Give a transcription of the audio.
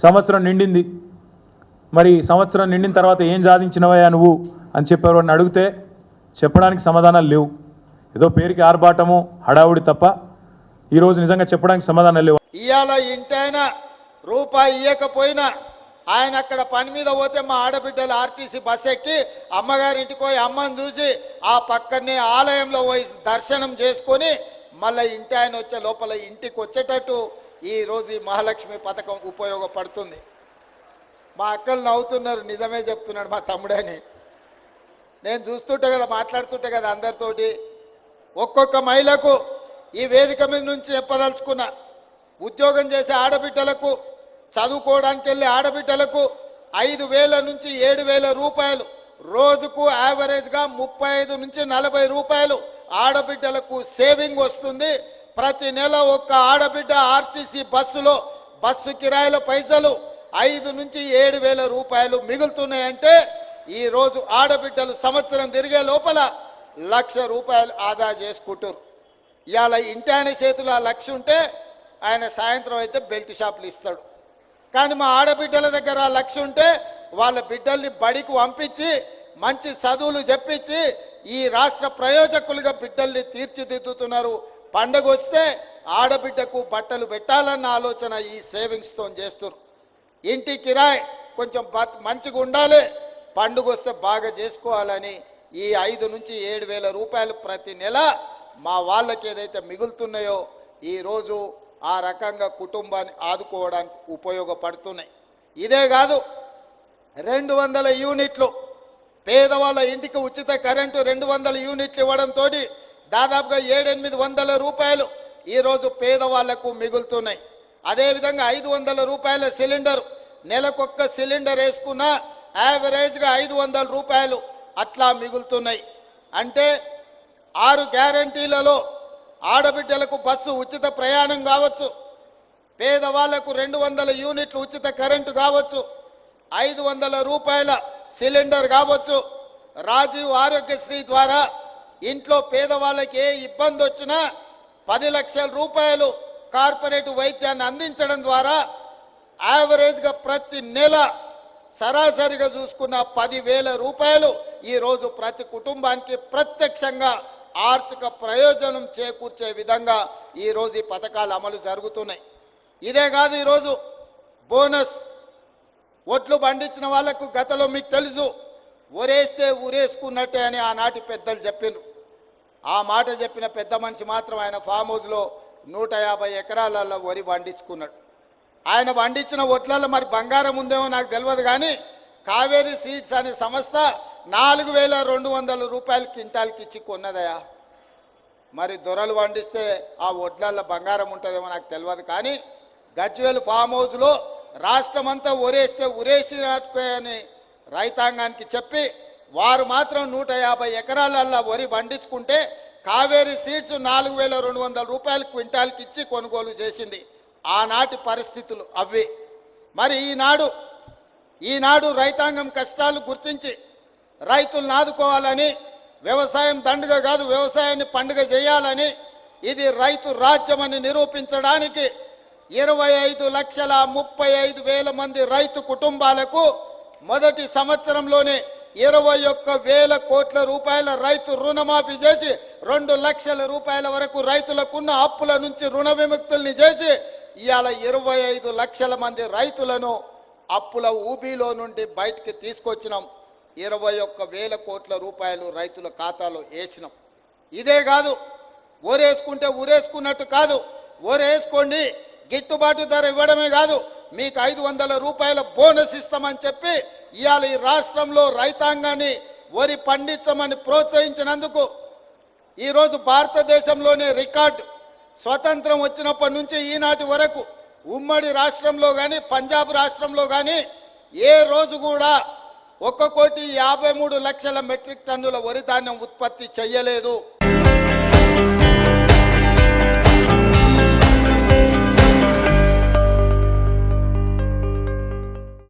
సంవత్సరం నిండింది, మరి సంవత్సరం నిండిన తర్వాత ఏం సాధించినవయ్యా నువ్వు అని చెప్పారు అని అడిగితే చెప్పడానికి సమాధానాలు లేవు. ఏదో పేరుకి ఆర్భాటము హడావుడి తప్ప ఈరోజు నిజంగా చెప్పడానికి సమాధానాలు లేవు. ఇవాళ ఇంటైనా రూపాయి ఇవ్వకపోయినా ఆయన అక్కడ పని మీద పోతే మా ఆడబిడ్డలు ఆర్టీసీ బస్ ఎక్కి అమ్మగారింటికి పోయి అమ్మని చూసి ఆ పక్కనే ఆలయంలో పోయి దర్శనం చేసుకొని మళ్ళీ ఇంటి ఆయన వచ్చే లోపల ఇంటికి వచ్చేటట్టు ఈరోజు ఈ మహాలక్ష్మి పథకం ఉపయోగపడుతుంది. మా అక్కలు నవ్వుతున్నారు, నిజమే చెప్తున్నాడు మా తమ్ముడని. నేను చూస్తుంటే కదా, మాట్లాడుతుంటే కదా అందరితోటి ఒక్కొక్క మహిళకు ఈ వేదిక మీద నుంచి చెప్పదలుచుకున్నా. ఉద్యోగం చేసే ఆడబిడ్డలకు, చదువుకోవడానికి వెళ్ళే ఆడబిడ్డలకు 5,000 నుంచి 7,000 రూపాయలు రోజుకు యావరేజ్గా 35 నుంచి 40 రూపాయలు ఆడబిడ్డలకు సేవింగ్ వస్తుంది. ప్రతి నెల ఒక్క ఆడబిడ్డ ఆర్టీసీ బస్సులో బస్సు కిరాయిల పైసలు 5 నుంచి 7,000 రూపాయలు మిగులుతున్నాయంటే ఈరోజు ఆడబిడ్డలు సంవత్సరం తిరిగే లోపల 1,00,000 రూపాయలు ఆదా చేసుకుంటారు. ఇవాళ ఇంటి ఆయన చేతిలో ఆ 1,00,000 ఉంటే ఆయన సాయంత్రం అయితే బెల్ట్ షాపులు ఇస్తాడు. కానీ మా ఆడబిడ్డల దగ్గర ఆ 1,00,000 ఉంటే వాళ్ళ బిడ్డల్ని బడికి పంపించి మంచి చదువులు చెప్పించి ఈ రాష్ట్ర ప్రయోజకులుగా బిడ్డల్ని తీర్చిదిద్దుతున్నారు. పండగ వస్తే ఆడబిడ్డకు బట్టలు పెట్టాలన్న ఆలోచన ఈ సేవింగ్స్తో చేస్తున్నారు. ఇంటి కిరాయి కొంచెం మంచిగా ఉండాలి, పండుగ వస్తే బాగా చేసుకోవాలని ఈ 5 నుంచి 7,000 రూపాయలు ప్రతి నెల మా వాళ్ళకి ఏదైతే మిగులుతున్నాయో ఈరోజు ఆ రకంగా కుటుంబాన్ని ఆదుకోవడానికి ఉపయోగపడుతున్నాయి. ఇదే కాదు, 200 యూనిట్లు పేదవాళ్ళ ఇంటికి ఉచిత కరెంటు 200 యూనిట్లు ఇవ్వడంతో దాదాపుగా 700-800 రూపాయలు ఈరోజు పేదవాళ్లకు మిగులుతున్నాయి. అదేవిధంగా 500 రూపాయల సిలిండర్, నెలకొక్క సిలిండర్ వేసుకున్న యావరేజ్గా 500 రూపాయలు అట్లా మిగులుతున్నాయి. అంటే 6 గ్యారంటీలలో ఆడబిడ్డలకు బస్సు ఉచిత ప్రయాణం కావచ్చు, పేదవాళ్లకు 200 యూనిట్లు ఉచిత కరెంటు కావచ్చు, 500 రూపాయల సిలిండర్ కావచ్చు, రాజీవ్ ఆరోగ్యశ్రీ ద్వారా ఇంట్లో పేదవాళ్ళకి ఏ ఇబ్బంది వచ్చినా 10 లక్షల రూపాయలు కార్పొరేట్ వైద్యాన్ని అందించడం ద్వారా యావరేజ్గా ప్రతి నెల సరాసరిగా చూసుకున్న 10,000 రూపాయలు ఈరోజు ప్రతి కుటుంబానికి ప్రత్యక్షంగా ఆర్థిక ప్రయోజనం చేకూర్చే విధంగా ఈరోజు ఈ పథకాలు అమలు జరుగుతున్నాయి. ఇదే కాదు, ఈరోజు బోనస్ ఒట్లు పండించిన వాళ్లకు గతంలో మీకు తెలుసు ఊరేస్తే ఊరేసుకున్నట్టే అని ఆనాటి పెద్దలు చెప్పినారు. ఆ మాట చెప్పిన పెద్ద మనిషి మాత్రం ఆయన ఫామ్ హౌస్లో 150 ఎకరాలలో వరి పండించుకున్నాడు. ఆయన పండించిన ఒట్లలో మరి బంగారం ఉందేమో నాకు తెలియదు, కానీ కావేరీ సీడ్స్ అనే సంస్థ 4,200 రూపాయలు క్వింటాల్కి ఇచ్చి కొన్నదయా. మరి దొరలు పండిస్తే ఆ ఒట్లలో బంగారం ఉంటుందేమో నాకు తెలియదు, కానీ గజ్వేల్ ఫామ్ హౌస్లో రాష్ట్రమంతా ఒరేస్తే ఉరేసినట్టు అని రైతాంగానికి చెప్పి వారు మాత్రం 150 ఎకరాలల్లో వరి పండించుకుంటే కావేరీ సీడ్స్ 4,200 రూపాయలు క్వింటాల్కి ఇచ్చి కొనుగోలు చేసింది. ఆనాటి పరిస్థితులు అవి. మరి ఈనాడు రైతాంగం కష్టాలు గుర్తించి రైతులను ఆదుకోవాలని, వ్యవసాయం దండుగ కాదు వ్యవసాయాన్ని పండుగ చేయాలని, ఇది రైతు రాజ్యమని నిరూపించడానికి 25,35,000 మంది రైతు కుటుంబాలకు మొదటి సంవత్సరంలోనే 21,000 కోట్ల రూపాయల రైతు రుణమాఫీ చేసి 2 లక్షల రూపాయల వరకు రైతులకున్న అప్పుల నుంచి రుణ విముక్తుల్ని చేసి ఇవాళ 25 లక్షల మంది రైతులను అప్పుల ఊబీలో నుండి బయటికి తీసుకొచ్చినాం. 21,000 కోట్ల రూపాయలు రైతుల ఖాతాలో వేసినాం. ఇదే కాదు, ఊరేసుకుంటే ఊరేసుకున్నట్టు కాదు, ఊరేసుకోండి గిట్టుబాటు ధర ఇవ్వడమే కాదు మీకు 500 రూపాయల బోనస్ ఇస్తామని చెప్పి ఇవాళ ఈ రాష్ట్రంలో రైతాంగాన్ని వరి పండించమని ప్రోత్సహించినందుకు ఈరోజు భారతదేశంలోనే రికార్డు. స్వతంత్రం వచ్చినప్పటి నుంచి ఈనాటి వరకు ఉమ్మడి రాష్ట్రంలో కానీ పంజాబ్ రాష్ట్రంలో కానీ ఏ రోజు కూడా 1,53,00,000 మెట్రిక్ టన్నుల వరి ధాన్యం ఉత్పత్తి చేయలేదు.